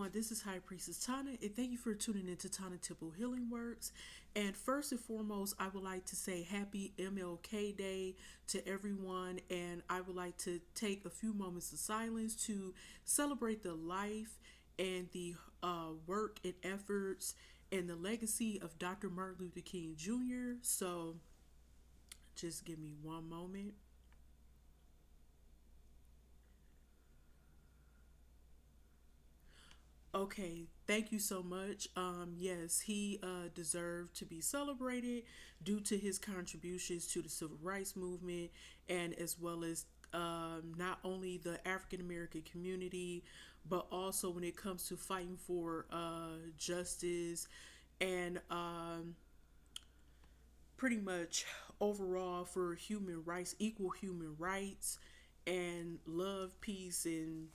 everyone, this is High Priestess Tana, and thank you for tuning into Tana Temple Healing Works. And first and foremost, I would like to say happy MLK Day to everyone, and I would like to take a few moments of silence to celebrate the life and the work and efforts and the legacy of Dr. Martin Luther King Jr. So just give me one moment. Okay, thank you so much. Yes, he deserved to be celebrated due to his contributions to the civil rights movement, and as well as not only the African American community, but also when it comes to fighting for justice and pretty much overall for human rights, equal human rights, and love, peace, and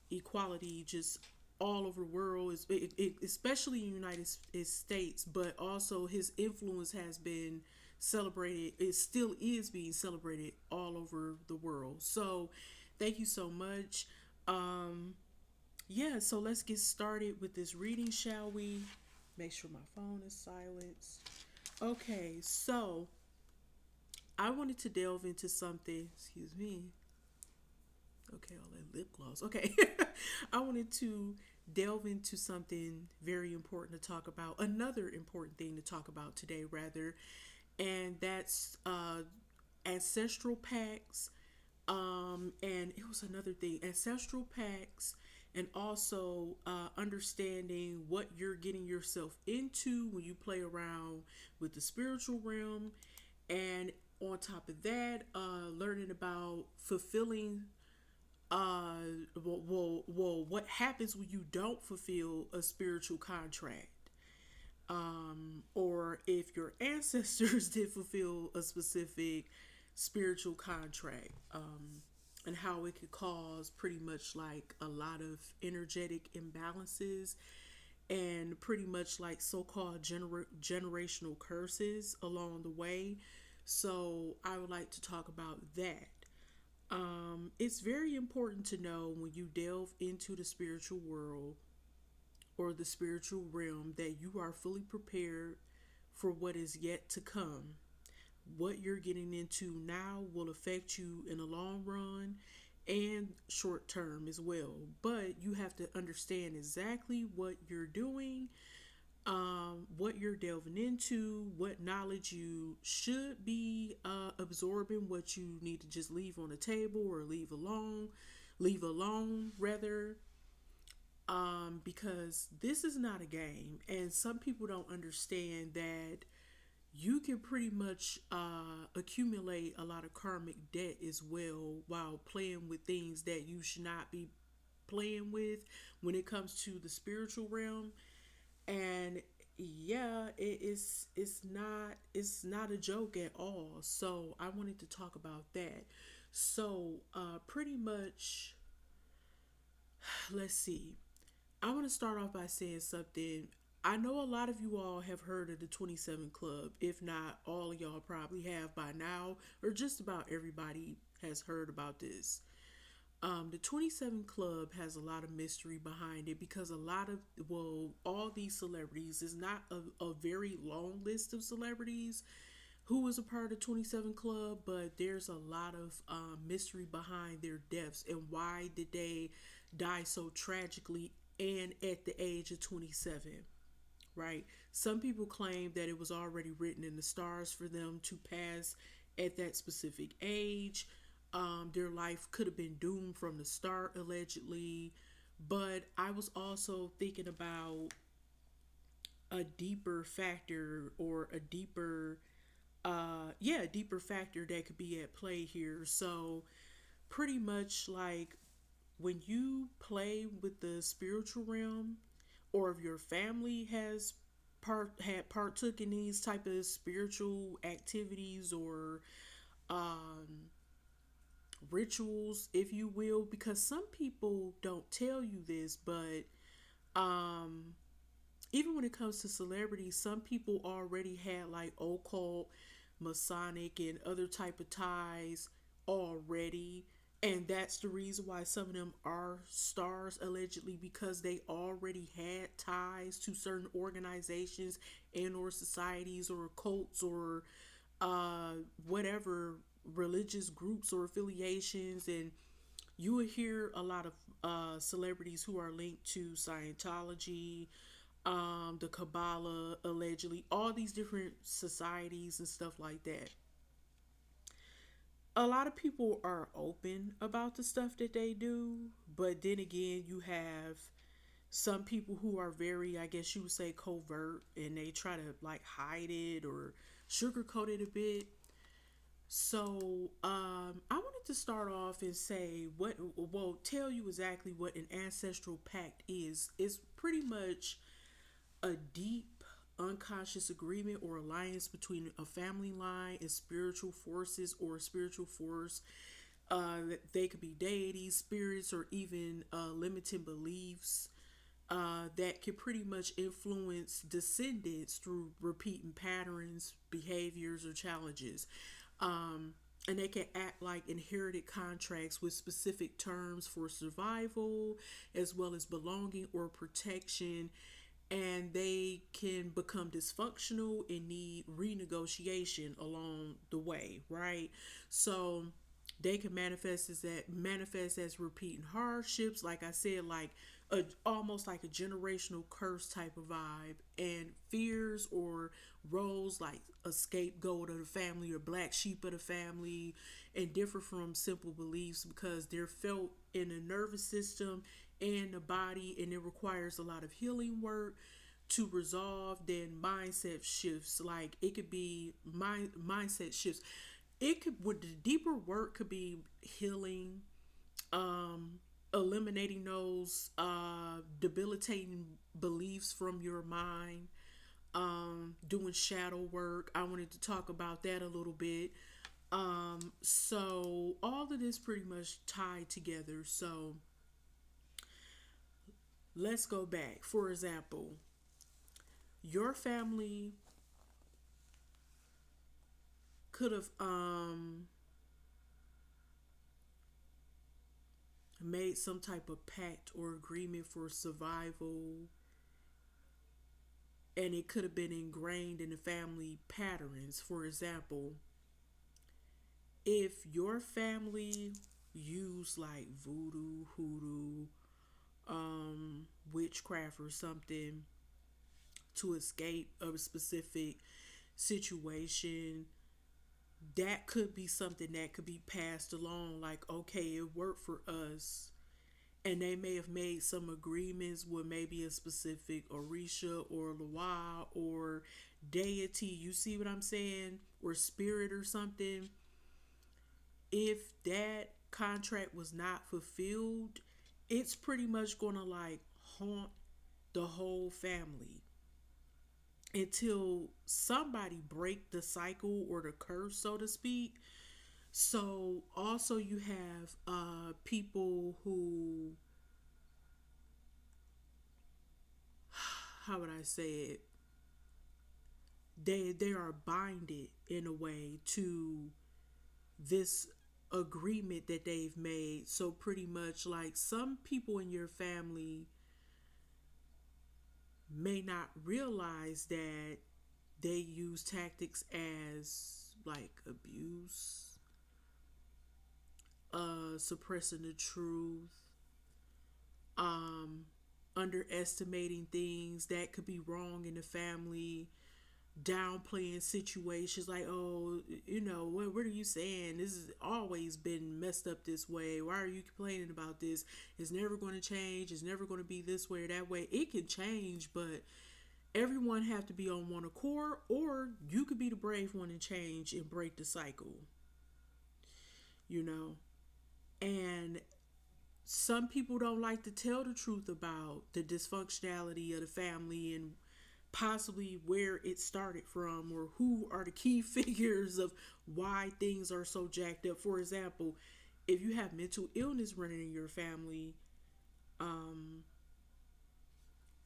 equality just all over the world, especially in the United States, but also his influence has been celebrated. It still is being celebrated all over the world. So thank you so much. Um, yeah, so let's get started with this reading, shall we? Make sure my phone is silenced. Okay, so I wanted to delve into something. Excuse me. Okay, all that lip gloss. Okay. I wanted to delve into something very important to talk about. Another important thing to talk about today, rather, and that's ancestral pacts. And it was another thing, ancestral pacts, and also understanding what you're getting yourself into when you play around with the spiritual realm. And on top of that, learning about fulfilling what happens when you don't fulfill a spiritual contract, or if your ancestors did fulfill a specific spiritual contract, and how it could cause pretty much like a lot of energetic imbalances and pretty much like so-called generational curses along the way. So I would like to talk about that. It's very important to know when you delve into the spiritual world or the spiritual realm that you are fully prepared for what is yet to come. What you're getting into now will affect you in the long run and short term as well. But you have to understand exactly what you're doing, what you're delving into, what knowledge you should be absorbing, what you need to just leave on the table or leave alone rather, because this is not a game, and some people don't understand that you can pretty much accumulate a lot of karmic debt as well while playing with things that you should not be playing with when it comes to the spiritual realm. And yeah, it's not a joke at all. So I wanted to talk about that. So pretty much, let's see. I want to start off by saying something. I know a lot of you all have heard of the 27 Club. If not, all of y'all probably have by now, or just about everybody has heard about this. The 27 Club has a lot of mystery behind it because all these celebrities is not a very long list of celebrities who was a part of 27 Club, but there's a lot of mystery behind their deaths and why did they die so tragically and at the age of 27, right? Some people claim that it was already written in the stars for them to pass at that specific age. Their life could have been doomed from the start, allegedly. But I was also thinking about a deeper factor or a deeper factor that could be at play here. So, pretty much like when you play with the spiritual realm, or if your family has partook in these type of spiritual activities or um, rituals, if you will, because some people don't tell you this, but um, even when it comes to celebrities, some people already had like occult, Masonic, and other type of ties already, And that's the reason why some of them are stars allegedly, because they already had ties to certain organizations and or societies or cults or uh whatever religious groups or affiliations. And you will hear a lot of celebrities who are linked to Scientology, the Kabbalah, allegedly, all these different societies and stuff like that. A lot of people are open about the stuff that they do, but then again, you have some people who are very, I guess you would say, covert, and they try to like hide it or sugarcoat it a bit. So, I wanted to start off and say well, tell you exactly what an ancestral pact is. It's pretty much a deep, unconscious agreement or alliance between a family line and spiritual forces or a spiritual force. They could be deities, spirits, or even limiting beliefs that can pretty much influence descendants through repeating patterns, behaviors, or challenges. And they can act like inherited contracts with specific terms for survival, as well as belonging or protection. And they can become dysfunctional and need renegotiation along the way, right? So they can manifest as repeating hardships, like I said, like almost like a generational curse type of vibe, and fears or roles like a scapegoat of the family or black sheep of the family, and differ from simple beliefs because they're felt in the nervous system and the body, and it requires a lot of healing work to resolve. Then mindset shifts, like it could be mindset shifts. It could, with the deeper work, could be healing, um eliminating those debilitating beliefs from your mind, doing shadow work. I wanted to talk about that a little bit. So all of this pretty much tied together. So let's go back. For example, your family could have made some type of pact or agreement for survival, and it could have been ingrained in the family patterns. For example, if your family used like voodoo, hoodoo, witchcraft or something to escape a specific situation, that could be something that could be passed along. Like, okay, it worked for us, and they may have made some agreements with maybe a specific Orisha or Loa or deity. You see what I'm saying? Or spirit or something. If that contract was not fulfilled, it's pretty much gonna like haunt the whole family until somebody break the cycle or the curse, so to speak. So also you have people who, how would I say it, they are binded in a way to this agreement that they've made. So pretty much like some people in your family may not realize that they use tactics as like abuse, suppressing the truth, um, underestimating things that could be wrong in the family, downplaying situations like, oh, what are you saying? This has always been messed up this way. Why are you complaining about this? It's never going to change. It's never going to be this way or that way. It can change, but everyone have to be on one accord, or you could be the brave one and change and break the cycle, you know? And some people don't like to tell the truth about the dysfunctionality of the family and possibly where it started from or who are the key figures of why things are so jacked up. For example, if you have mental illness running in your family, um,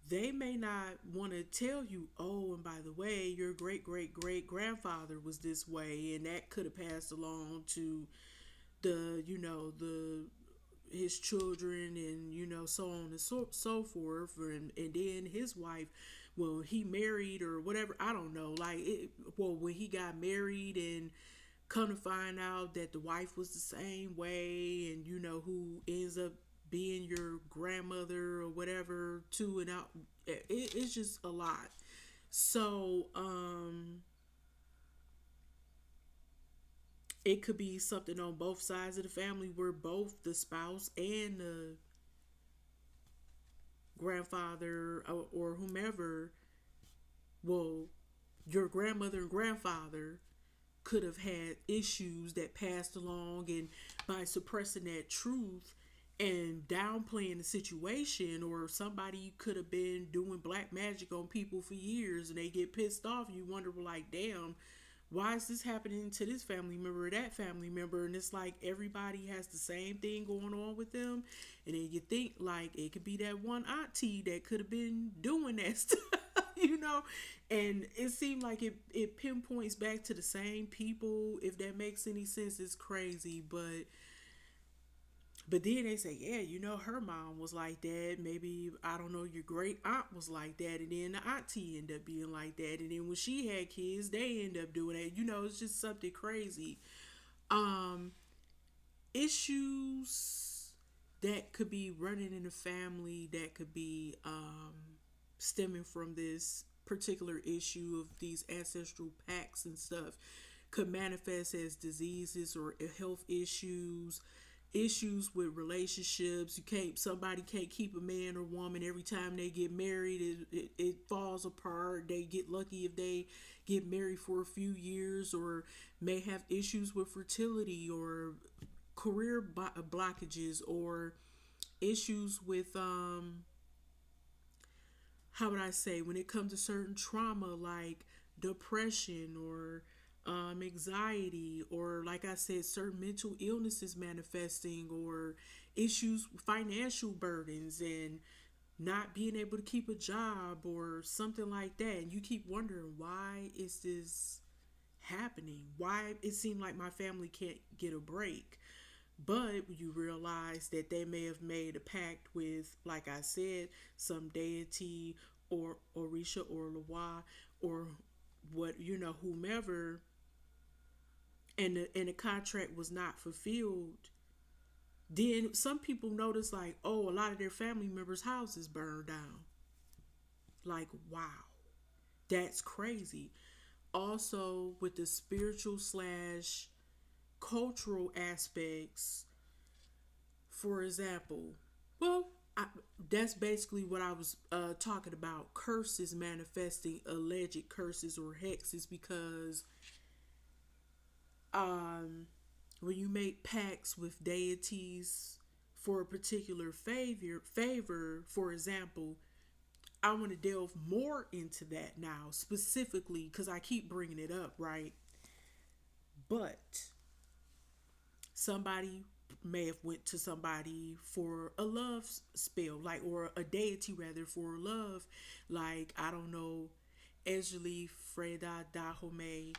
they may not want to tell you, oh, and by the way, your great great great grandfather was this way, and that could have passed along to the the his children, and so on and so forth, and then his wife, well, he married or whatever, I don't know, like it, well, when he got married and come to find out that the wife was the same way, and who ends up being your grandmother or whatever too, and out, it's just a lot. So it could be something on both sides of the family where both the spouse and the grandfather, or whomever, well, your grandmother and grandfather could have had issues that passed along, and by suppressing that truth and downplaying the situation, or somebody could have been doing black magic on people for years and they get pissed off, and you wonder, like, damn, why is this happening to this family member or that family member? And it's like everybody has the same thing going on with them. And then you think, like, it could be that one auntie that could have been doing that stuff, you know? And it seemed like it pinpoints back to the same people. If that makes any sense, it's crazy. But then they say, yeah, her mom was like that. Maybe, I don't know, your great aunt was like that. And then the auntie ended up being like that. And then when she had kids, they end up doing that. It's just something crazy. Um, Issues that could be running in the family, that could be stemming from this particular issue of these ancestral pacts and stuff, could manifest as diseases or health issues, issues with relationships. Somebody can't keep a man or woman. Every time they get married, it falls apart. They get lucky if they get married for a few years, or may have issues with fertility, or career blockages, or issues with how would I say, when it comes to certain trauma, like depression, or anxiety, or, like I said, certain mental illnesses manifesting, or issues, financial burdens, and not being able to keep a job or something like that. And you keep wondering, why is this happening? Why it seemed like my family can't get a break? But you realize that they may have made a pact with, like I said, some deity, or Orisha, or Lawa, or what, whomever, and the contract was not fulfilled. Then some people notice, like, oh, a lot of their family members' houses burned down. Like, wow, that's crazy. Also, with the spiritual slash cultural aspects, for example, well, that's basically what I was talking about, curses manifesting, alleged curses or hexes, because um, when you make pacts with deities for a particular favor, for example, I want to delve more into that now, specifically because I keep bringing it up, right? But somebody may have went to somebody for a love spell, like, or a deity rather, for love, like, I don't know, Ejali Freda Dahome,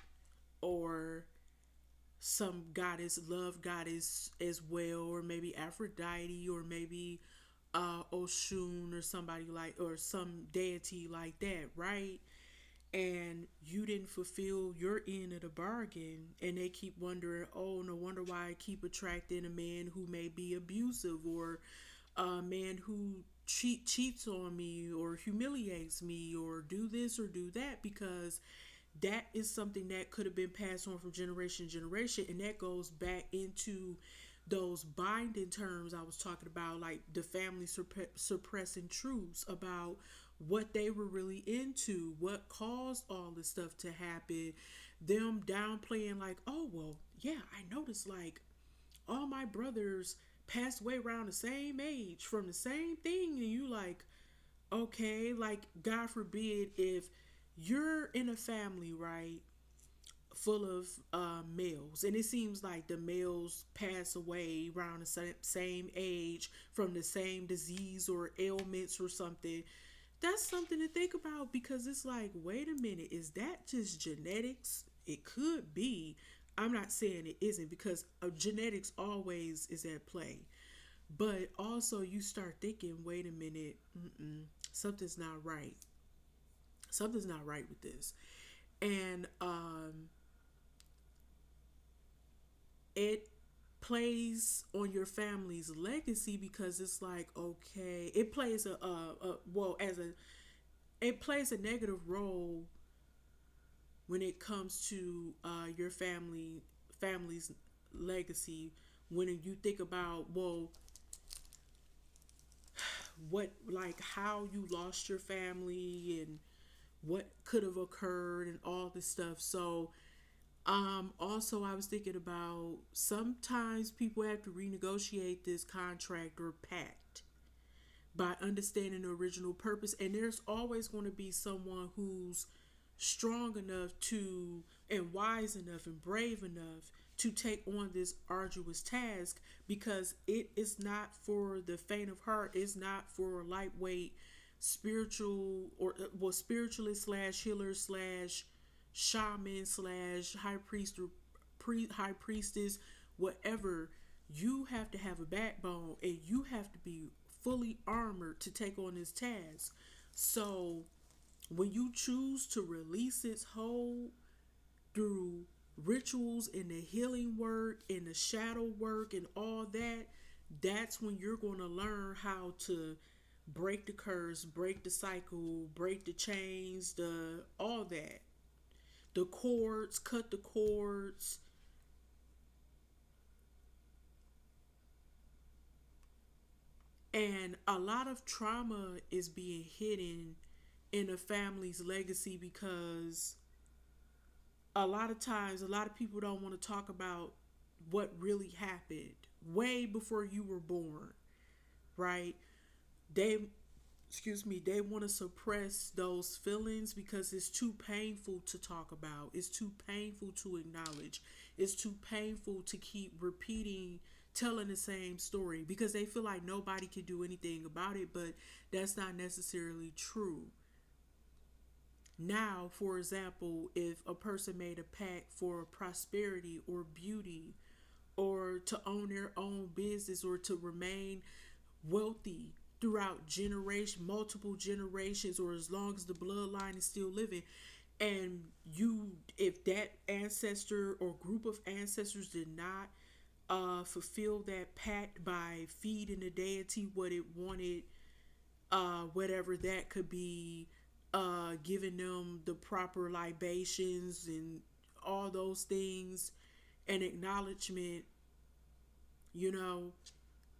or some goddess, love goddess as well, or maybe Aphrodite, or maybe Oshun, or somebody like, or some deity like that, right? And you didn't fulfill your end of the bargain, and they keep wondering, oh, no wonder why I keep attracting a man who may be abusive, or a man who cheats on me, or humiliates me, or do this or do that, because that is something that could have been passed on from generation to generation. And that goes back into those binding terms I was talking about, like the family suppressing truths about what they were really into, what caused all this stuff to happen, them downplaying, like, oh, well, yeah, I noticed, like, all my brothers passed away around the same age from the same thing. And you like, okay, like, God forbid, if you're in a family, right, full of males, and it seems like the males pass away around the same age from the same disease or ailments or something. That's something to think about, because it's like, wait a minute, is that just genetics? It could be. I'm not saying it isn't, because genetics always is at play. But also, you start thinking, wait a minute, something's not right. Something's not right with this. And it plays on your family's legacy, because it's like, okay, it plays it plays a negative role when it comes to your family's legacy. When you think about, well, what, like, how you lost your family and what could have occurred and all this stuff. So also, I was thinking about, sometimes people have to renegotiate this contract or pact by understanding the original purpose. And there's always going to be someone who's strong enough to, and wise enough and brave enough to take on this arduous task, because it is not for the faint of heart. It's not for lightweight spiritual, or well, spiritualist slash healer slash shaman slash high priest or high priestess, whatever. You have to have a backbone, and you have to be fully armored to take on this task. So when you choose to release its hold through rituals and the healing work and the shadow work and all that, that's when you're going to learn how to break the curse, break the cycle, break the chains, the all that. The cords, cut the cords. And a lot of trauma is being hidden in a family's legacy, because a lot of times, a lot of people don't want to talk about what really happened way before you were born, right? They, excuse me, they want to suppress those feelings because it's too painful to talk about. It's too painful to acknowledge. It's too painful to keep repeating, telling the same story, because they feel like nobody can do anything about it, but that's not necessarily true. Now, for example, if a person made a pact for prosperity or beauty, or to own their own business, or to remain wealthy throughout generation, multiple generations, or as long as the bloodline is still living, and you, if that ancestor or group of ancestors did not fulfill that pact by feeding the deity what it wanted, whatever that could be, giving them the proper libations and all those things, and acknowledgement, you know,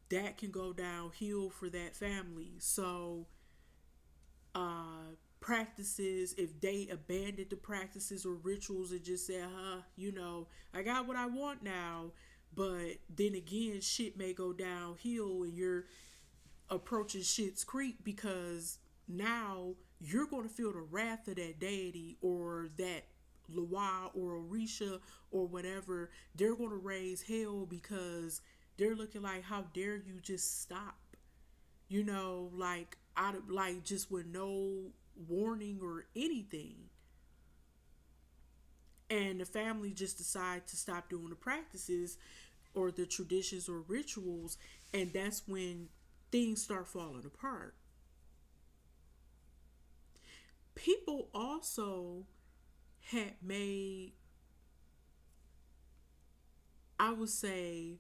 that can go downhill for that family. So, practices, if they abandoned the practices or rituals and just said, I got what I want now, but then again, shit may go downhill and you're approaching shit's creek, because now you're going to feel the wrath of that deity or that Loa or Orisha or whatever. They're going to raise hell, because they're looking like, how dare you just stop? Like, out of, like, just with no warning or anything. And the family just decide to stop doing the practices or the traditions or rituals, and that's when things start falling apart. People also had made, I would say,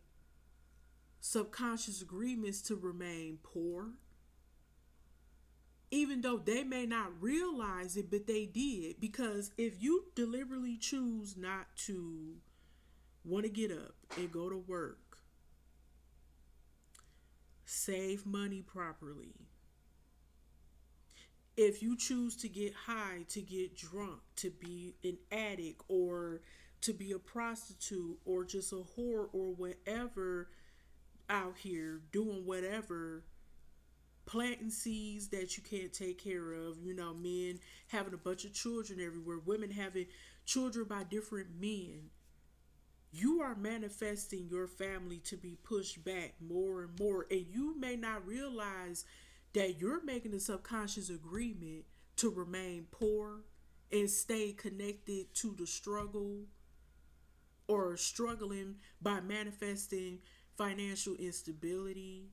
subconscious agreements to remain poor, even though they may not realize it, but they did. Because if you deliberately choose not to want to get up and go to work, save money properly, if you choose to get high, to get drunk, to be an addict, or to be a prostitute, or just a whore, or whatever, out here doing whatever, planting seeds that you can't take care of, men having a bunch of children everywhere, women having children by different men, you are manifesting your family to be pushed back more and more. And you may not realize that you're making a subconscious agreement to remain poor and stay connected to the struggle or struggling by manifesting financial instability,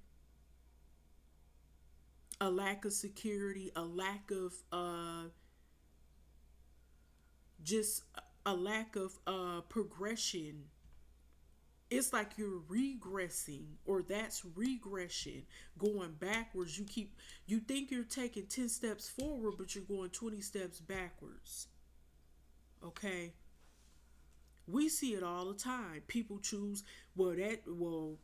a lack of security, a lack of just a lack of progression. It's like you're regressing, or that's regression, going backwards. You think you're taking 10 steps forward, but you're going 20 steps backwards. Okay? We see it all the time. People choose,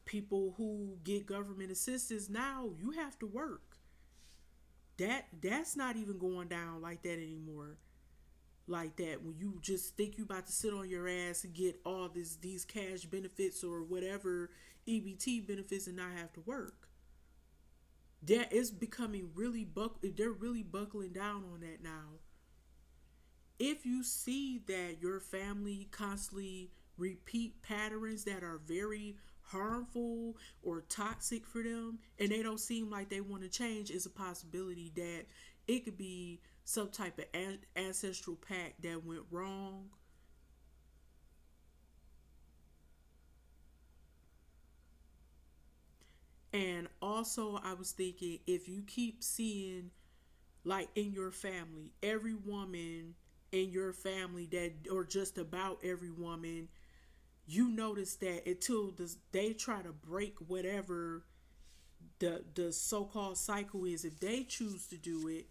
people who get government assistance now, you have to work. That's not even going down like that anymore. Like that, when you just think you about to sit on your ass and get all these cash benefits or whatever EBT benefits and not have to work. That is becoming really they're really buckling down on that now. If you see that your family constantly repeat patterns that are very harmful or toxic for them, and they don't seem like they want to change, is a possibility that it could be some type of ancestral pact that went wrong. And also, I was thinking, if you keep seeing, like in your family, every woman in your family that, or just about every woman, you notice that until they try to break whatever the so-called cycle is, if they choose to do it,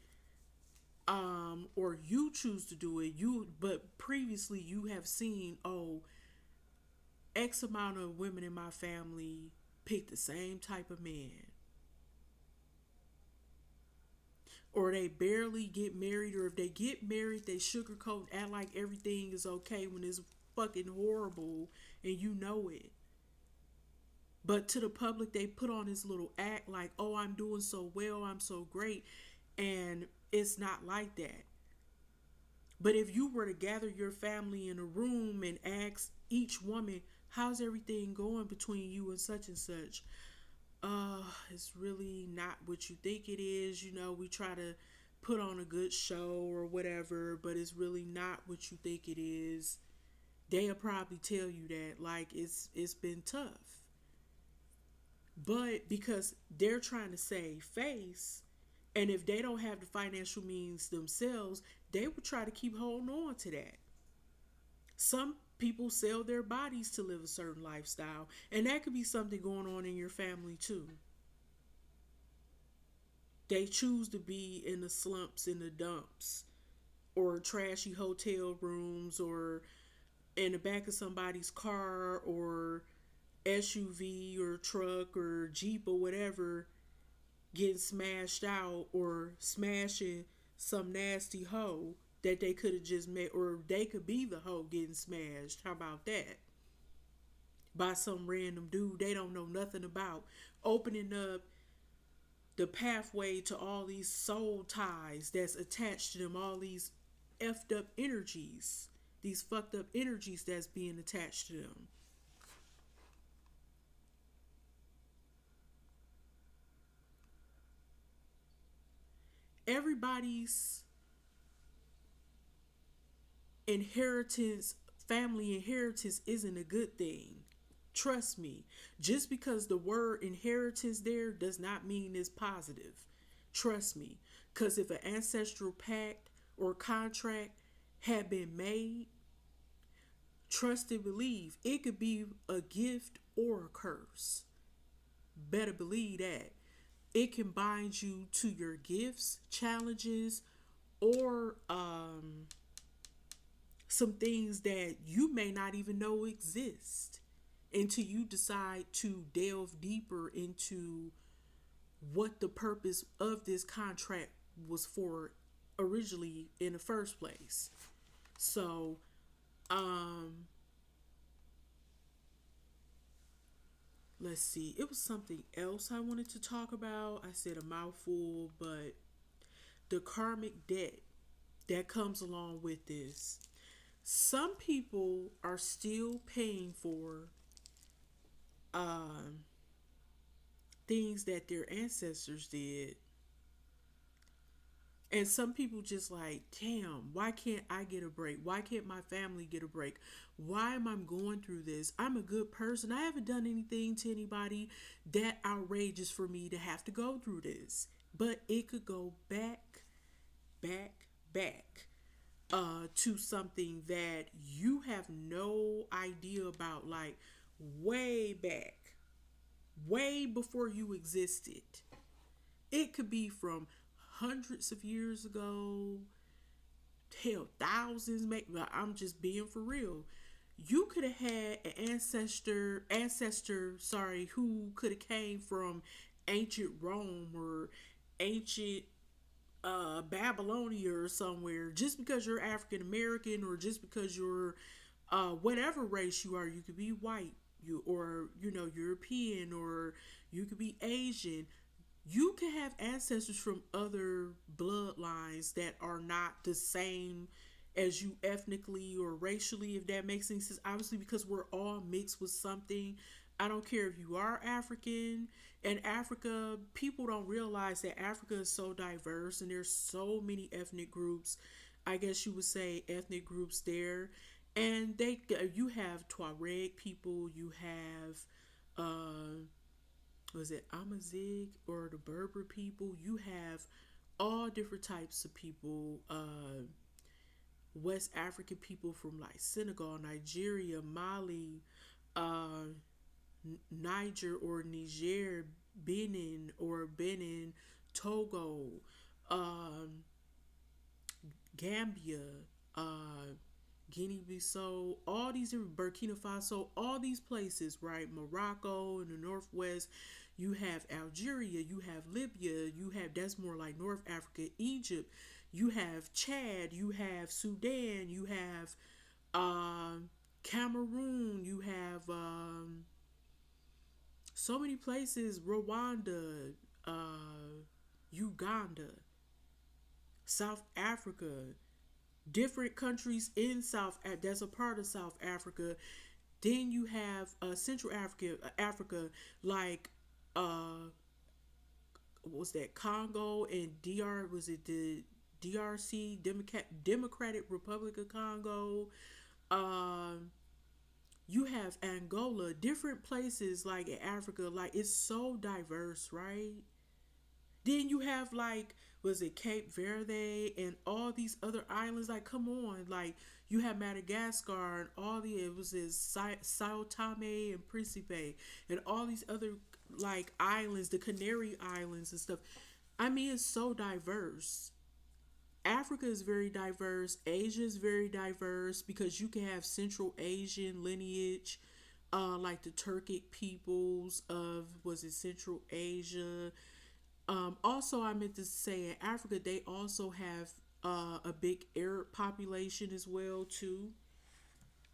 or you choose to do it, but previously you have seen, oh, X amount of women in my family pick the same type of man, or they barely get married, or if they get married, they sugarcoat, act like everything is okay when it's fucking horrible, and you know it. But to the public, they put on this little act like, oh, I'm doing so well, I'm so great. And it's not like that. But if you were to gather your family in a room and ask each woman, how's everything going between you and such and such? It's really not what you think it is. You know, we try to put on a good show or whatever, but it's really not what you think it is. They'll probably tell you that like it's been tough. But because they're trying to save face, and if they don't have the financial means themselves, they would try to keep holding on to that. Some people sell their bodies to live a certain lifestyle, and that could be something going on in your family too. They choose to be in the slumps, in the dumps, or trashy hotel rooms, or in the back of somebody's car, or SUV, or truck, or Jeep, or whatever, getting smashed out, or smashing some nasty hoe that they could have just met, or they could be the hoe getting smashed. How about that? By some random dude they don't know nothing about, opening up the pathway to all these soul ties that's attached to them, all these effed up energies, these fucked up energies that's being attached to them. Everybody's inheritance, family inheritance, isn't a good thing. Trust me. Just because the word inheritance there does not mean it's positive. Trust me. Because if an ancestral pact or contract had been made, trust and believe it could be a gift or a curse. Better believe that. It can bind you to your gifts, challenges, or some things that you may not even know exist until you decide to delve deeper into what the purpose of this contract was for originally in the first place. So, um, let's see. It was something else I wanted to talk about. I said a mouthful, but the karmic debt that comes along with this. Some people are still paying for um, things that their ancestors did And some people just like, damn, why can't I get a break? Why can't my family get a break? Why am I going through this? I'm a good person. I haven't done anything to anybody that outrageous for me to have to go through this. But it could go back, back, back to something that you have no idea about, like way back, way before you existed. It could be from hundreds of years ago, hell, thousands. Maybe I'm just being for real. You could have had an ancestor, sorry, who could have came from ancient Rome or ancient Babylonia or somewhere. Just because you're African American or just because you're whatever race you are, you could be white, you or European, or you could be Asian. You can have ancestors from other bloodlines that are not the same as you ethnically or racially, if that makes any sense. Obviously, because we're all mixed with something. I don't care if you are African. And Africa, people don't realize that Africa is so diverse and there's so many ethnic groups. I guess you would say ethnic groups there. And you have Tuareg people, you have was it Amazigh or the Berber people? You have all different types of people. West African people from like Senegal, Nigeria, Mali, uh, Niger or Niger, Benin, Togo, um, Gambia, uh, Guinea-Bissau, all these different Burkina Faso, all these places, right? Morocco in the northwest. You have Algeria, you have Libya, you have that's more like North Africa, Egypt. You have Chad, you have Sudan, you have Cameroon, you have so many places, Rwanda, Uganda, South Africa, different countries in that's a part of South Africa. Then you have Central Africa, like what was that, Congo and DR, was it the DRC, Democratic Republic of Congo. Um, you have Angola, different places like in Africa. Like it's so diverse, right? Then you have like, was it Cape Verde and all these other islands? Like, come on, like you have Madagascar and all the it was this Sao Tome and Principe and all these other like islands, the Canary Islands and stuff. I mean, it's so diverse. Africa is very diverse. Asia is very diverse because you can have Central Asian lineage, like the Turkic peoples of was it Central Asia. Also, I meant to say in Africa they also have a big Arab population as well too.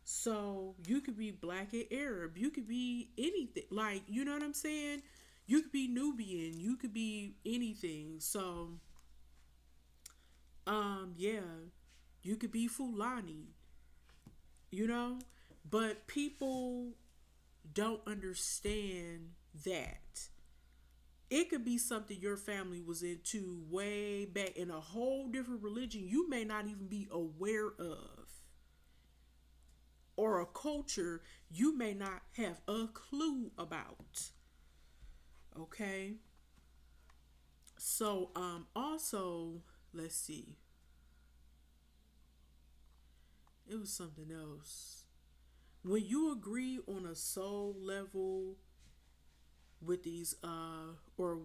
So you could be black and Arab. You could be anything. Like you know what I'm saying. You could be Nubian. You could be anything. So yeah, you could be Fulani. You know, but people don't understand that it could be something your family was into way back in a whole different religion you may not even be aware of, or a culture you may not have a clue about. Okay? So also, let's see. It was something else. When you agree on a soul level with these or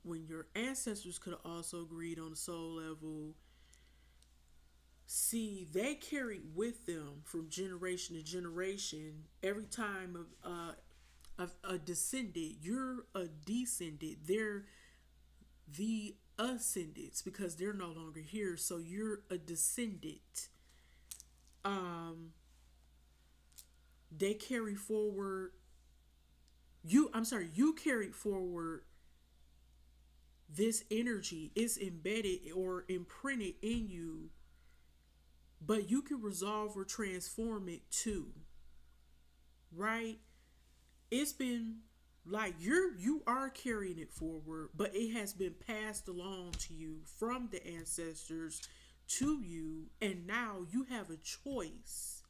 when your ancestors could have also agreed on a soul level, see, they carried with them from generation to generation. Every time a descendant, you're a descendant. They're the ascendants because they're no longer here. So you're a descendant. Um, they carry forward. I'm sorry. You carried forward this energy. It's embedded or imprinted in you, but you can resolve or transform it too, right? It's been Like you are carrying it forward, but it has been passed along to you from the ancestors to you, and now you have a choice.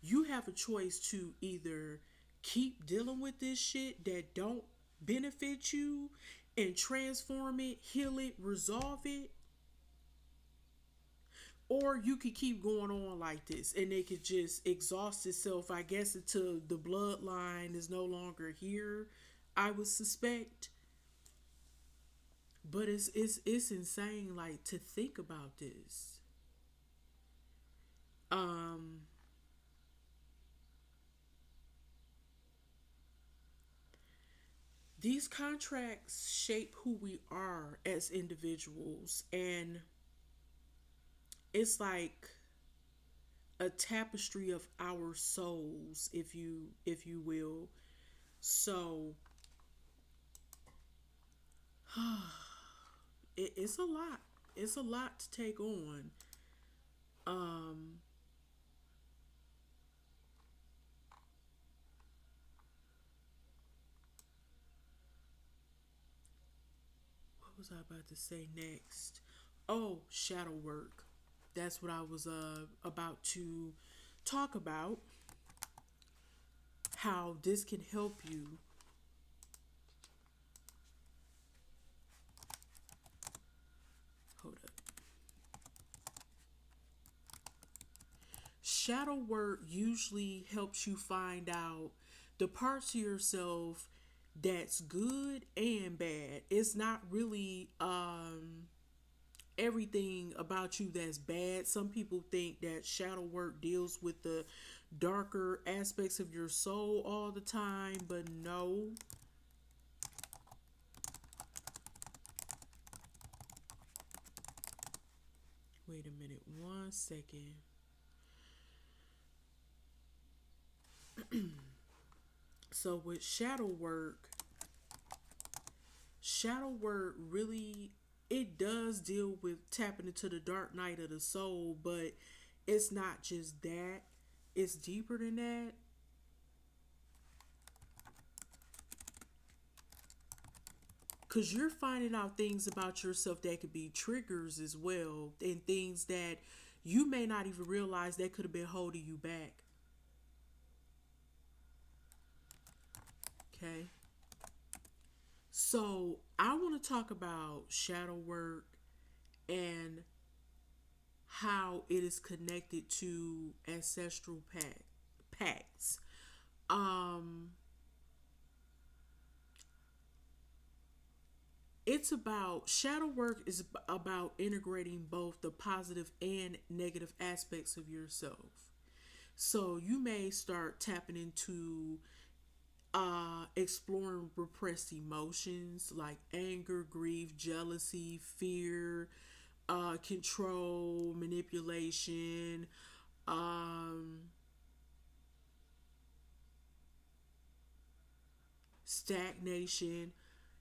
You have a choice to either keep dealing with this shit that don't benefit you and transform it, heal it, resolve it, or you could keep going on like this and it could just exhaust itself, I guess, until the bloodline is no longer here, I would suspect. But it's insane, like, to think about this. um these contracts shape who we are as individuals, and it's like a tapestry of our souls, if you will. So it's a lot. It's a lot to take on. um what was I about to say next? Oh, shadow work. That's what I was about to talk about. How this can help you. Hold up. Shadow work usually helps you find out the parts of yourself that's good and bad. It's not really everything about you that's bad. Some people think that shadow work deals with the darker aspects of your soul all the time, but no. Wait a minute, 1 second. So with shadow work really, it does deal with tapping into the dark night of the soul, but it's not just that. It's deeper than that. Cause you're finding out things about yourself that could be triggers as well, and things that you may not even realize that could have been holding you back. Okay. So I want to talk about shadow work and how it is connected to ancestral pacts. Um, it's about shadow work is about integrating both the positive and negative aspects of yourself. So you may start tapping into exploring repressed emotions like anger, grief, jealousy, fear, control, manipulation, um, stagnation.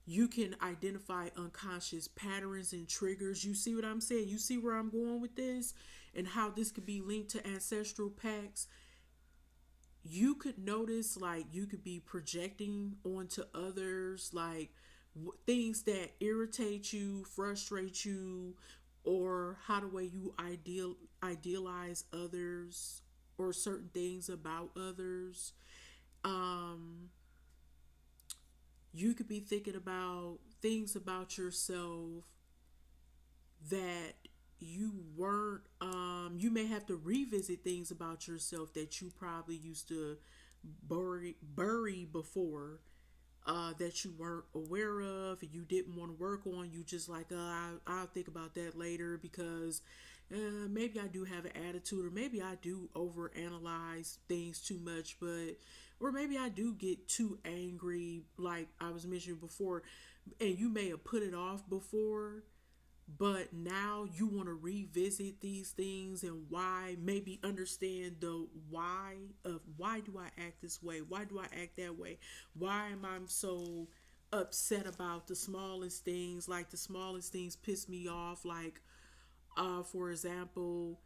You can identify unconscious patterns and triggers. You see what I'm saying? You see where I'm going with this and how this could be linked to ancestral pacts. You could notice, like, you could be projecting onto others, like, things that irritate you, frustrate you, or how the way you idealize others or certain things about others. um you could be thinking about things about yourself that you may have to revisit things about yourself that you probably used to bury before, that you weren't aware of and you didn't want to work on. You just like, I'll think about that later because maybe I do have an attitude, or maybe I do overanalyze things too much, but or maybe I do get too angry, like I was mentioning before, and you may have put it off before, but now you want to revisit these things and why, maybe understand the why of why do I act this way, why do I act that way, why am I so upset about the smallest things, like the smallest things piss me off, like for example,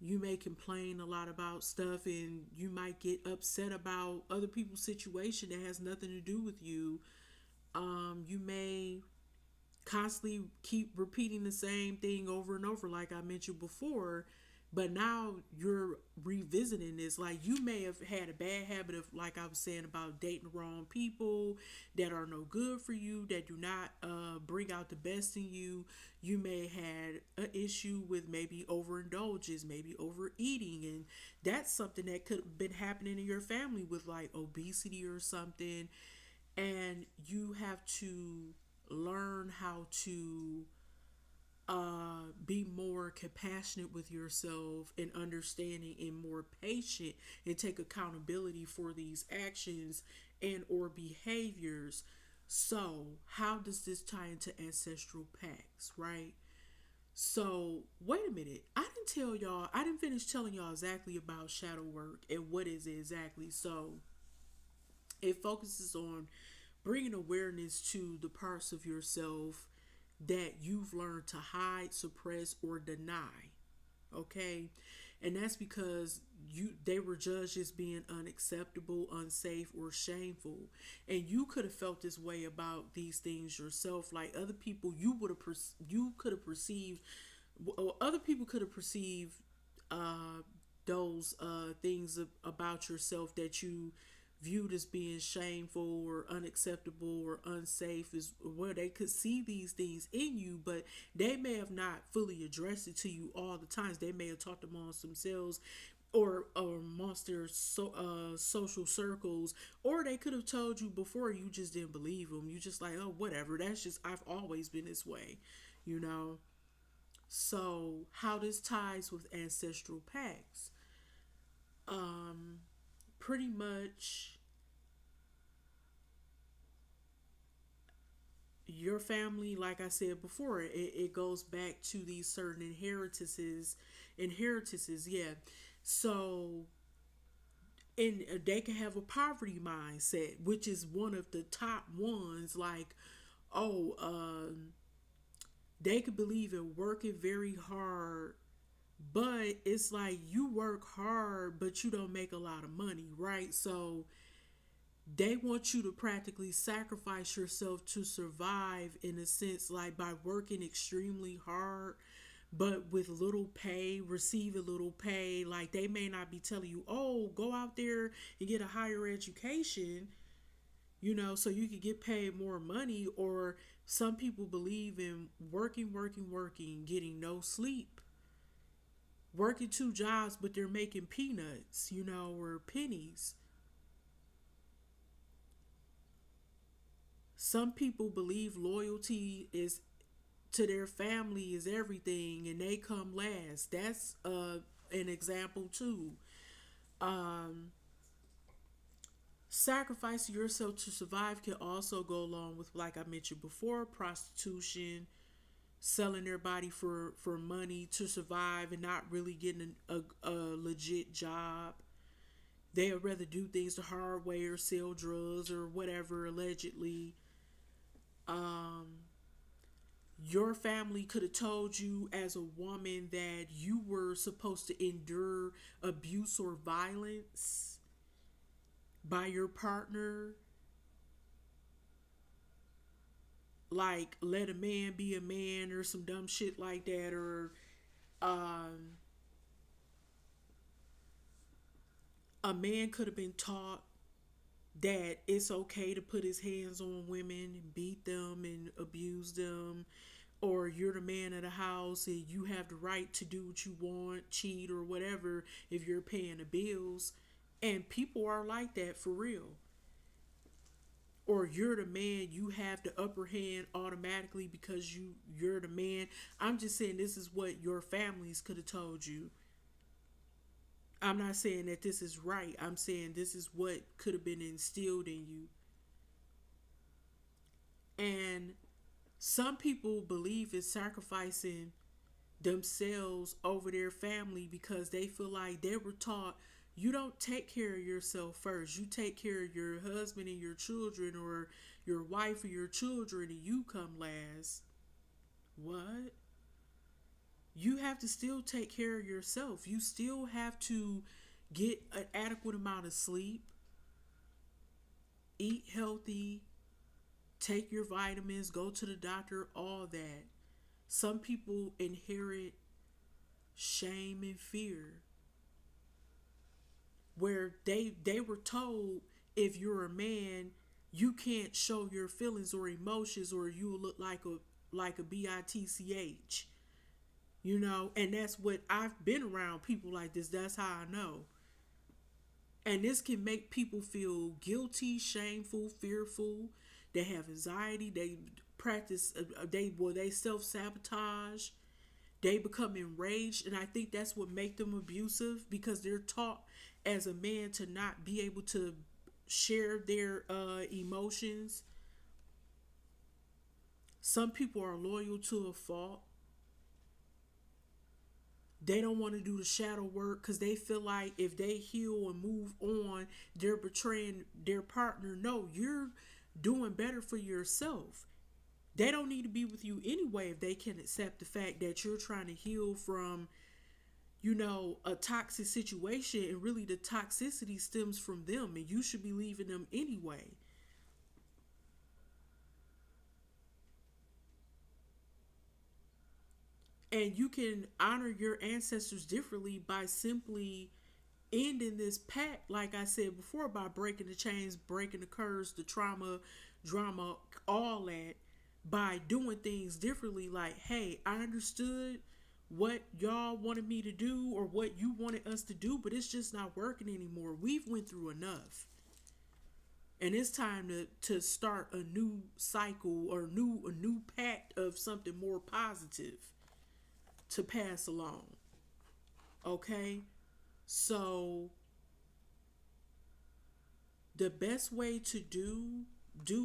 You may complain a lot about stuff, and you might get upset about other people's situation that has nothing to do with you. You may constantly keep repeating the same thing over and over, like I mentioned before. But now you're revisiting this. Like, you may have had a bad habit of, like I was saying, about dating the wrong people that are no good for you, that do not bring out the best in you. You may had an issue with maybe overindulgence, maybe overeating, and that's something that could have been happening in your family with like obesity or something. And you have to learn how to be more compassionate with yourself and understanding and more patient and take accountability for these actions and or behaviors. So how does this tie into ancestral pacts, right? So wait a minute, I didn't finish telling y'all exactly about shadow work and what is it exactly. So it focuses on bringing awareness to the parts of yourself that you've learned to hide, suppress, or deny. Okay? And that's because they were judged as being unacceptable, unsafe, or shameful. And you could have felt this way about these things yourself. Like other people, you could have perceived, or other people could have perceived uh, those things about yourself that you viewed as being shameful or unacceptable or unsafe, is where they could see these things in you, but they may have not fully addressed it to you all the times. They may have talked amongst themselves or amongst their social circles, or they could have told you before, you just didn't believe them. You just like, oh, whatever, that's just, I've always been this way, you know. So how this ties with ancestral pacts, um pretty much your family, like I said before, it goes back to these certain inheritances, yeah. So, and they can have a poverty mindset, which is one of the top ones. Like, oh, they could believe in working very hard, but it's like you work hard but you don't make a lot of money, right? So they want you to practically sacrifice yourself to survive, in a sense, like by working extremely hard but with little pay, receive a little pay. Like, they may not be telling you, oh, go out there and get a higher education, so you could get paid more money. Or some people believe in working, working, working, getting no sleep, working two jobs, but they're making peanuts, or pennies. Some people believe loyalty is to their family is everything, and they come last. That's an example too. Um, Sacrificing yourself to survive can also go along with, like I mentioned before, prostitution, selling their body for money to survive and not really getting a legit job. They would rather do things the hard way or sell drugs or whatever, allegedly. Um, your family could have told you as a woman that you were supposed to endure abuse or violence by your partner, like let a man be a man or some dumb shit like that. Or um, a man could have been taught that it's okay to put his hands on women and beat them and abuse them, or you're the man of the house and you have the right to do what you want, cheat or whatever, if you're paying the bills. And people are like that for real. Or you're the man, you have the upper hand automatically because you're the man. I'm just saying this is what your families could have told you. I'm not saying that this is right. I'm saying this is what could have been instilled in you. And some people believe in sacrificing themselves over their family because they feel like they were taught, you don't take care of yourself first. You take care of your husband and your children, or your wife or your children, and you come last. What? you have to still take care of yourself. You still have to get an adequate amount of sleep, eat healthy, take your vitamins, go to the doctor, all that. Some people inherit shame and fear where they were told if you're a man, you can't show your feelings or emotions or you'll look like a bitch. You know, and that's what I've been around people like this. That's how I know. And this can make people feel guilty, shameful, fearful. They have anxiety. They practice. They self sabotage. They become enraged, and I think that's what make them abusive because they're taught as a man to not be able to share their emotions. Some people are loyal to a fault. They don't want to do the shadow work because they feel like if they heal and move on, they're betraying their partner. No, you're doing better for yourself. They don't need to be with you anyway if they can accept the fact that you're trying to heal from, a toxic situation, and really the toxicity stems from them and you should be leaving them anyway. And you can honor your ancestors differently by simply ending this pact, like I said before, by breaking the chains, breaking the curse, the trauma, drama, all that, by doing things differently. Like, hey, I understood what y'all wanted me to do or what you wanted us to do, but it's just not working anymore. We've went through enough. And it's time to start a new cycle or a new pact of something more positive to pass along. Okay? So the best way to do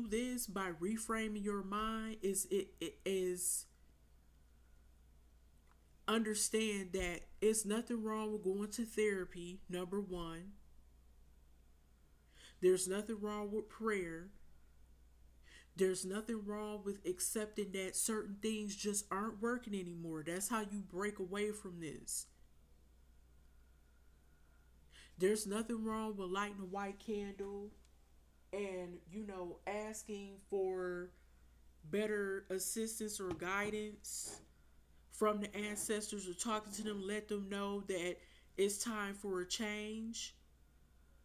this by reframing your mind it is understand that it's nothing wrong with going to therapy. Number one, there's nothing wrong with prayer. There's nothing wrong with accepting that certain things just aren't working anymore. That's how you break away from this. There's nothing wrong with lighting a white candle and, asking for better assistance or guidance from the ancestors or talking to them, let them know that it's time for a change.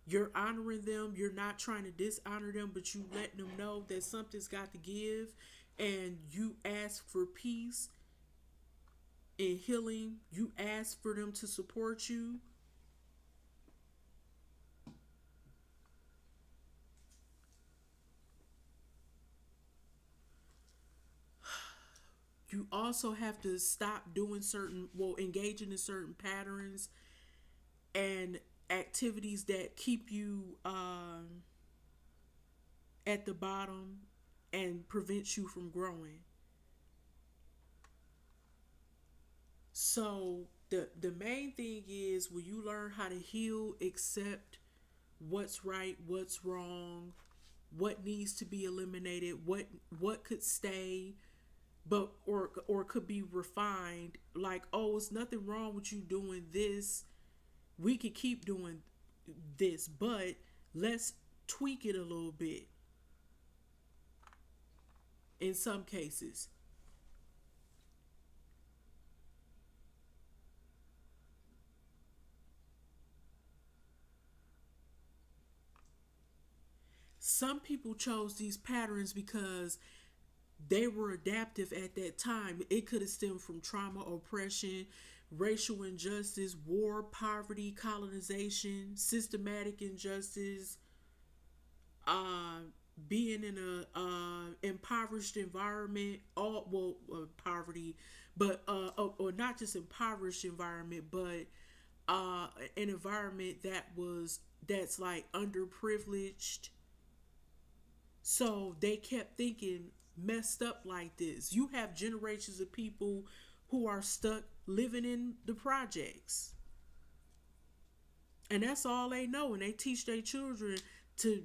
You're honoring them. You're not trying to dishonor them, but you letting them know that something's got to give. And you ask for peace and healing. You ask for them to support you. You also have to stop doing engaging in certain patterns and activities that keep you at the bottom and prevents you from growing. So the main thing is when you learn how to heal, accept what's right, what's wrong, what needs to be eliminated, what could stay, but or could be refined. Like, oh, it's nothing wrong with you doing this. We could keep doing this, but let's tweak it a little bit in some cases. Some people chose these patterns because they were adaptive at that time. It could have stemmed from trauma, oppression, racial injustice, war, poverty, colonization, systematic injustice, uh, being in a impoverished environment, all poverty, but or not just impoverished environment, but an environment that's like underprivileged. So they kept thinking messed up like this. You have generations of people who are stuck living in the projects. And that's all they know. And they teach their children to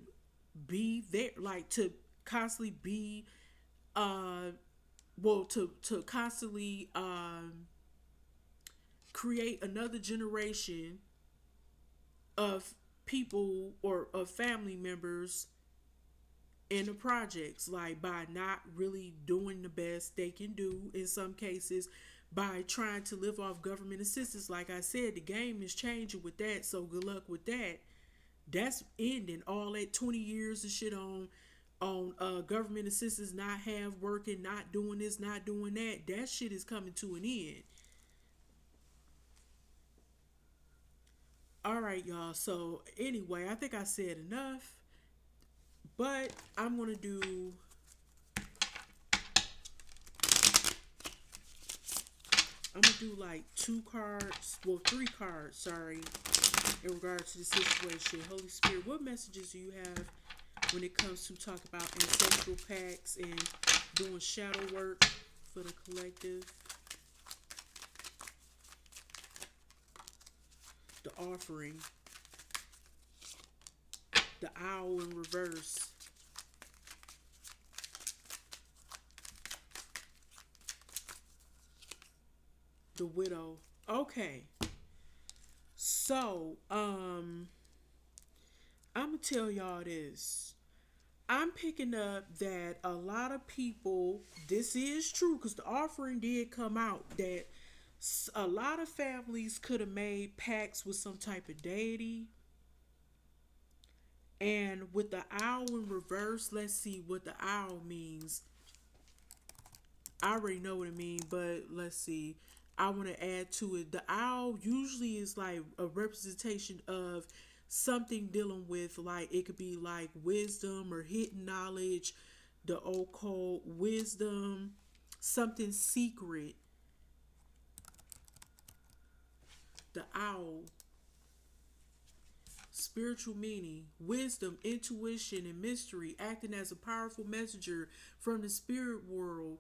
be there, like to constantly be, to constantly create another generation of people or of family members in the projects, like by not really doing the best they can do in some cases, by trying to live off government assistance. Like I said, the game is changing with that, so good luck with that. That's ending. All that 20 years of shit on government assistance, not have working, not doing this, not doing that, that shit is coming to an end. All right, y'all. So anyway, I think I said enough, but I'm gonna do like two cards, well, three cards, sorry, in regards to the situation. Holy Spirit, what messages do you have when it comes to talk about ancestral pacts and doing shadow work for the collective? The offering, the owl in reverse, the widow. Okay, so I'm gonna tell y'all this. I'm picking up that a lot of people, this is true because the offering did come out, that a lot of families could have made pacts with some type of deity. And with the owl in reverse, let's see what the owl means. I already know what it means, but let's see. I want to add to it. The owl usually is like a representation of something dealing with, like, it could be like wisdom or hidden knowledge, the occult wisdom, something secret. The owl, spiritual meaning, wisdom, intuition, and mystery, acting as a powerful messenger from the spirit world,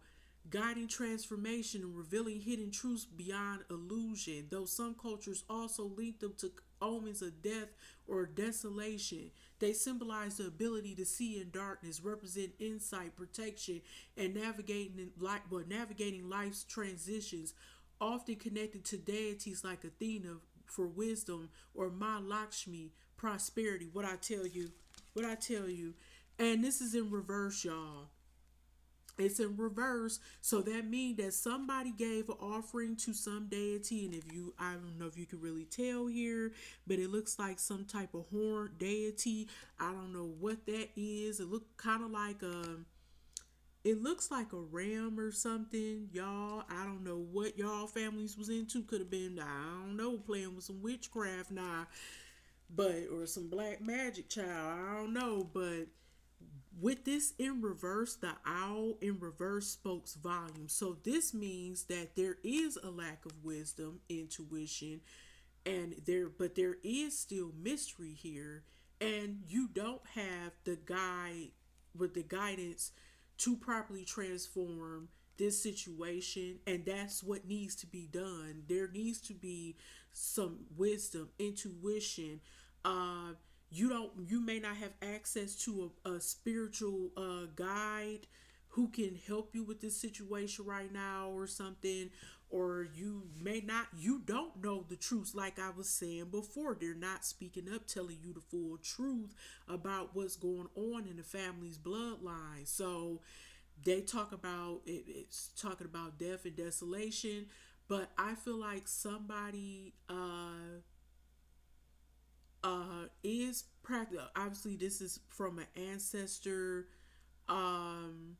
guiding transformation and revealing hidden truths beyond illusion. Though some cultures also link them to omens of death or desolation, they symbolize the ability to see in darkness, represent insight, protection, and navigating life's transitions, often connected to deities like Athena for wisdom or Ma Lakshmi, prosperity. What I tell you. And this is in reverse, y'all. It's in reverse, so that means that somebody gave an offering to some deity, and if you, I don't know if you can really tell here, but it looks like some type of horned deity. I don't know what that is. It look kind of like it looks like a ram or something, y'all. I don't know what y'all families was into. Could have been, I don't know, playing with some witchcraft now, but or some black magic child. I don't know, but with this in reverse, the owl in reverse spoke volumes. So this means that there is a lack of wisdom, intuition, and there is still mystery here, and you don't have the guide with the guidance to properly transform this situation, and that's what needs to be done. There needs to be some wisdom, intuition. uh you may not have access to a spiritual guide who can help you with this situation right now or something, or you don't know the truth. Like I was saying before, they're not speaking up, telling you the full truth about what's going on in the family's bloodline. So they talk about it's talking about death and desolation, but I feel like somebody is practice. Obviously this is from an ancestor, um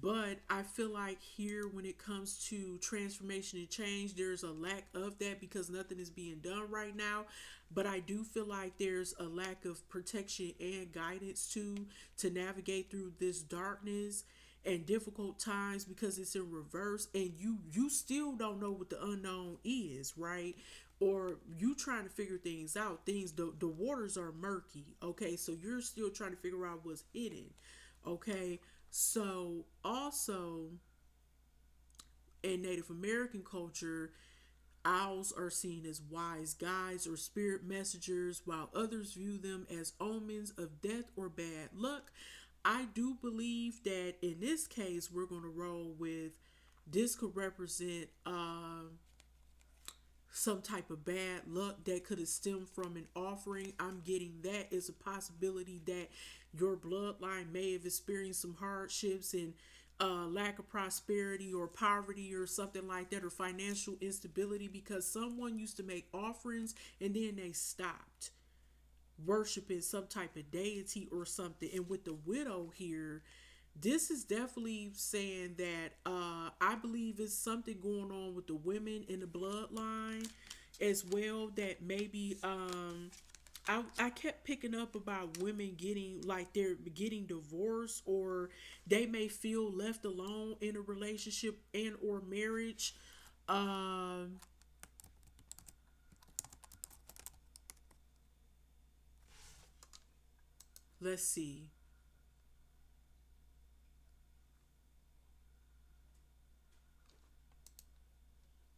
but I feel like here, when it comes to transformation and change, there's a lack of that because nothing is being done right now. But I do feel like there's a lack of protection and guidance to navigate through this darkness and difficult times because it's in reverse, and you still don't know what the unknown is, right? Or you trying to figure things out. The waters are murky, okay? So you're still trying to figure out what's hidden, okay? So also in Native American culture, owls are seen as wise guides or spirit messengers, while others view them as omens of death or bad luck. I do believe that in this case, we're going to roll with this could represent some type of bad luck that could have stemmed from an offering. I'm getting that is a possibility that your bloodline may have experienced some hardships and lack of prosperity or poverty or something like that, or financial instability because someone used to make offerings and then they stopped worshiping some type of deity or something. And with the widow here, this is definitely saying that I believe it's something going on with the women in the bloodline as well, that maybe I kept picking up about women getting like they're getting divorced, or they may feel left alone in a relationship and or marriage. um let's see.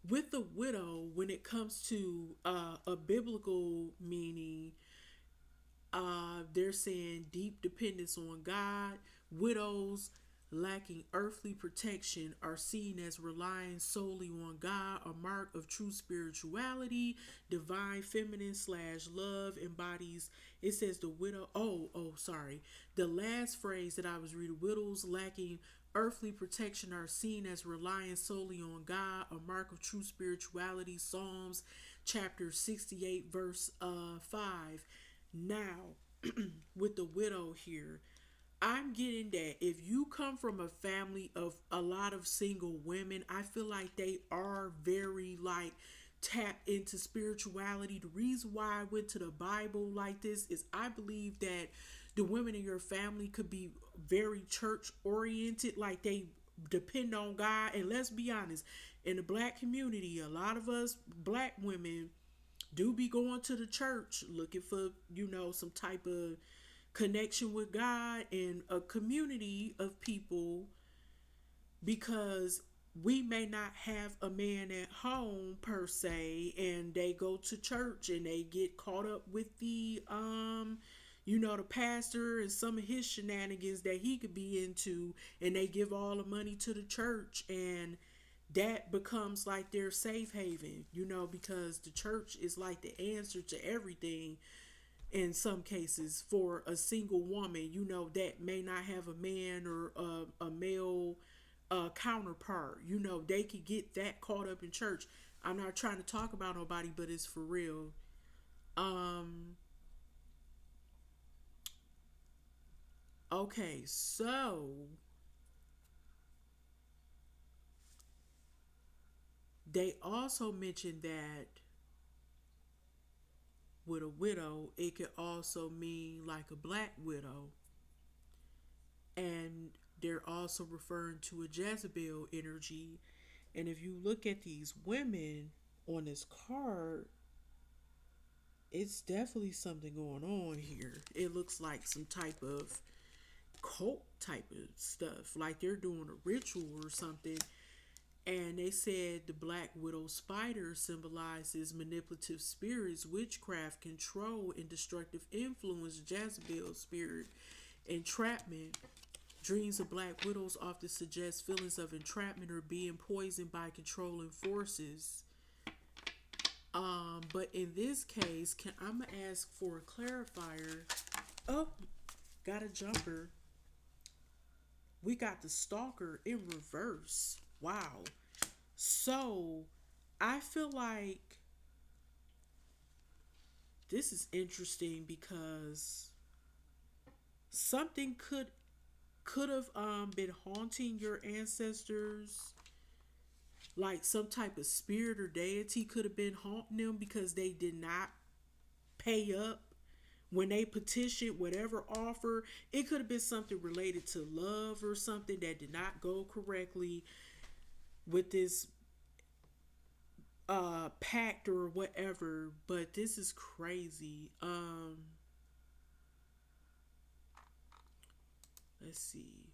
With the widow, when it comes to a biblical meaning, they're saying deep dependence on God. Widows lacking earthly protection are seen as relying solely on God, a mark of true spirituality. Divine feminine slash love embodies. It says the widow. Sorry. The last phrase that I was reading: widows lacking earthly protection are seen as relying solely on God, a mark of true spirituality. Psalms chapter 68, verse 5. Now, with the widow here, I'm getting that if you come from a family of a lot of single women, I feel like they are very like tapped into spirituality. The reason why I went to the Bible like this is I believe that the women in your family could be very church oriented, like they depend on God. And let's be honest, in the black community, a lot of us black women do be going to the church looking for, some type of connection with God and a community of people, because we may not have a man at home per se, and they go to church and they get caught up with the pastor and some of his shenanigans that he could be into, and they give all the money to the church, and that becomes like their safe haven, because the church is like the answer to everything in some cases for a single woman, that may not have a man or a male counterpart. They could get that caught up in church. I'm not trying to talk about nobody, but it's for real. Um, okay, so they also mentioned that with a widow, it could also mean like a black widow. And they're also referring to a Jezebel energy. And if you look at these women on this card, it's definitely something going on here. It looks like some type of cult type of stuff, like they're doing a ritual or something. And they said the black widow spider symbolizes manipulative spirits, witchcraft, control, and destructive influence. Jezebel spirit, entrapment. Dreams of black widows often suggest feelings of entrapment or being poisoned by controlling forces. But in this case, I'm gonna ask for a clarifier. Oh, got a jumper. We got the stalker in reverse. Wow. So I feel like this is interesting because something could have been haunting your ancestors, like some type of spirit or deity could have been haunting them because they did not pay up when they petitioned whatever offer. It could have been something related to love or something that did not go correctly with this pact or whatever. But this is crazy. Let's see,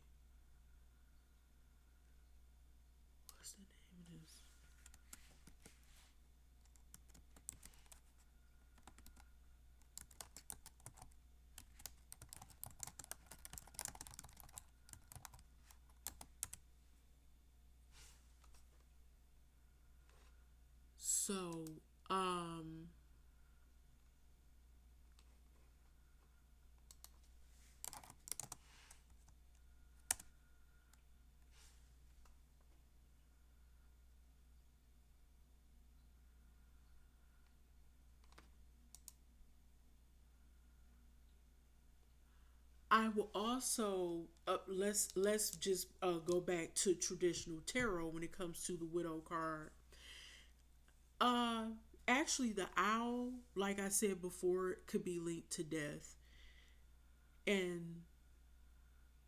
what's the name of this? So I will also let's just go back to traditional tarot when it comes to the widow card. Uh, Actually, the owl, like I said before, could be linked to death, and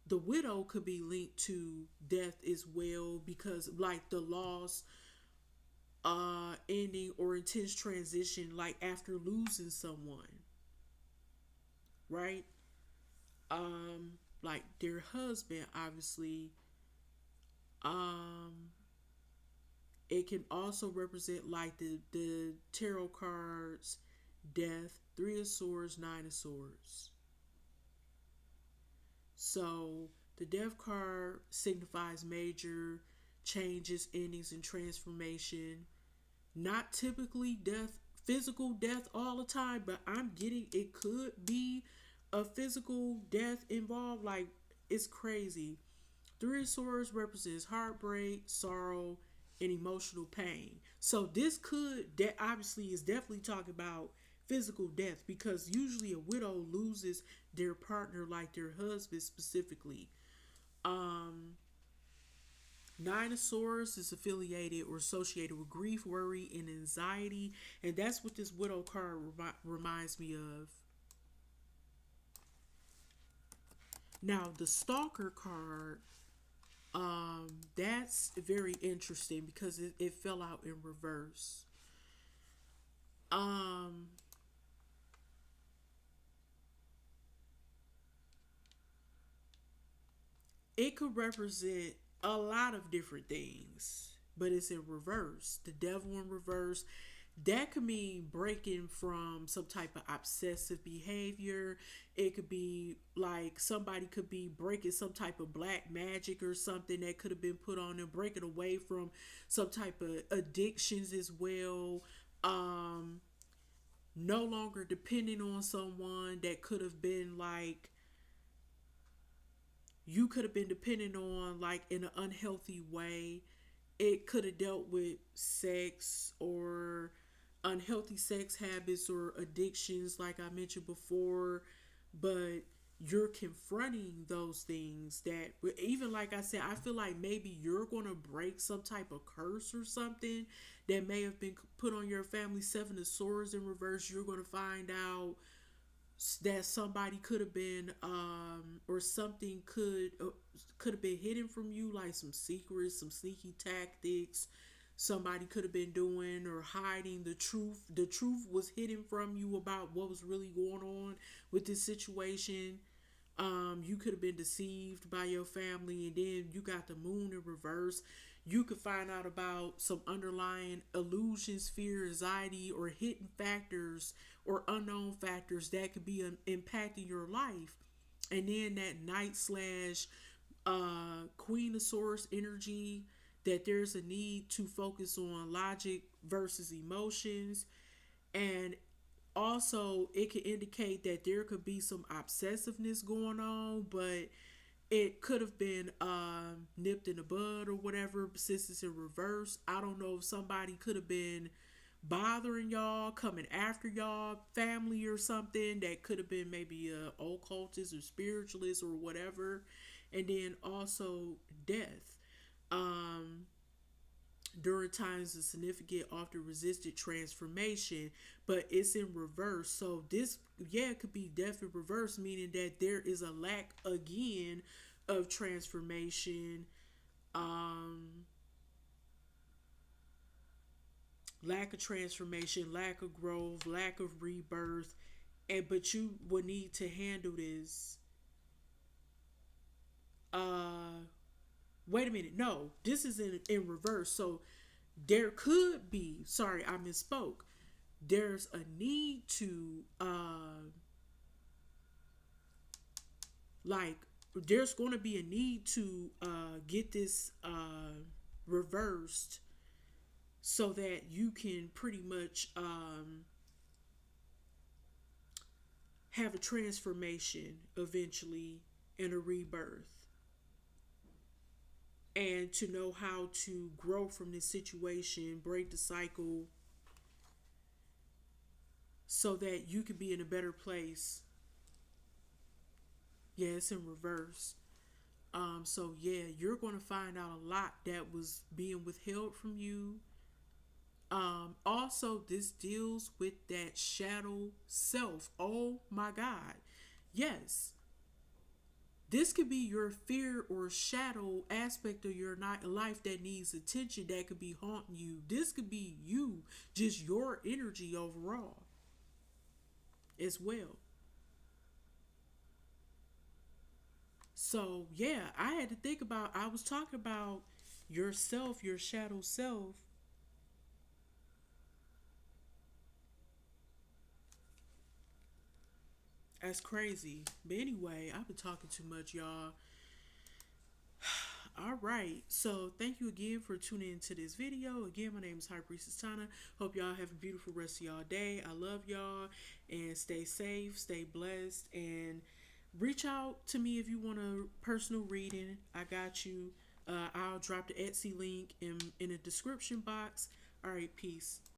the widow could be linked to death as well because, like, the loss, ending or intense transition, like after losing someone, right? Like their husband, obviously. Um, it can also represent like the tarot cards, death, Three of Swords, Nine of Swords. So the death card signifies major changes, endings, and transformation. Not typically death, physical death all the time, but I'm getting it could be a physical death involved. Like, it's crazy. Three of Swords represents heartbreak, sorrow, and emotional pain. So this could that obviously is definitely talking about physical death because usually a widow loses their partner, like their husband specifically. Um, Nine of Swords is affiliated or associated with grief, worry, and anxiety, and that's what this widow card reminds me of. Now the Stalker card, that's very interesting because it fell out in reverse. Um, it could represent a lot of different things, but it's in reverse. The devil in reverse. That could mean breaking from some type of obsessive behavior. It could be like somebody could be breaking some type of black magic or something that could have been put on them, breaking away from some type of addictions as well. Um, no longer depending on someone that could have been like you could have been dependent on like in an unhealthy way. It could have dealt with sex or unhealthy sex habits or addictions like I mentioned before, but you're confronting those things that even like I said, I feel like maybe you're going to break some type of curse or something that may have been put on your family. Seven of Swords in reverse, you're going to find out that somebody could have been or something could have been hidden from you, like some secrets, some sneaky tactics somebody could have been doing or hiding the truth was hidden from you about what was really going on with this situation. You could have been deceived by your family, and then you got the moon in reverse. You could find out about some underlying illusions, fear, anxiety, or hidden factors or unknown factors that could be impacting your life. And then that Knight slash Queen of Swords energy, that there's a need to focus on logic versus emotions. And also it could indicate that there could be some obsessiveness going on, but it could have been nipped in the bud or whatever since it's in reverse. I don't know if somebody could have been bothering y'all, coming after y'all family or something that could have been maybe a occultist or spiritualist or whatever. And then also death. Um, During times of significant, often resisted transformation, but it's in reverse. So this, yeah, it could be death in reverse, meaning that there is a lack again of transformation, um, lack of transformation, lack of growth, lack of rebirth, and but you would need to handle this. Uh, Wait a minute, no, this is in reverse. So there could be, sorry, I misspoke. There's a need to like there's going to be a need to get this reversed so that you can pretty much have a transformation eventually and a rebirth, and to know how to grow from this situation, break the cycle so that you can be in a better place. Yeah, it's in reverse. So yeah, you're gonna find out a lot that was being withheld from you. Also, this deals with that shadow self. Oh my God. Yes, this could be your fear or shadow aspect of your life that needs attention, that could be haunting you. This could be you, just your energy overall as well. So, yeah, I had to think about, I was talking about yourself, your shadow self. That's crazy. But anyway, I've been talking too much, y'all. All right. So thank you again for tuning into this video. Again, my name is High Priestess Tana. Hope y'all have a beautiful rest of y'all day. I love y'all and stay safe, stay blessed, and reach out to me if you want a personal reading. I got you. I'll drop the Etsy link in the description box. All right, peace.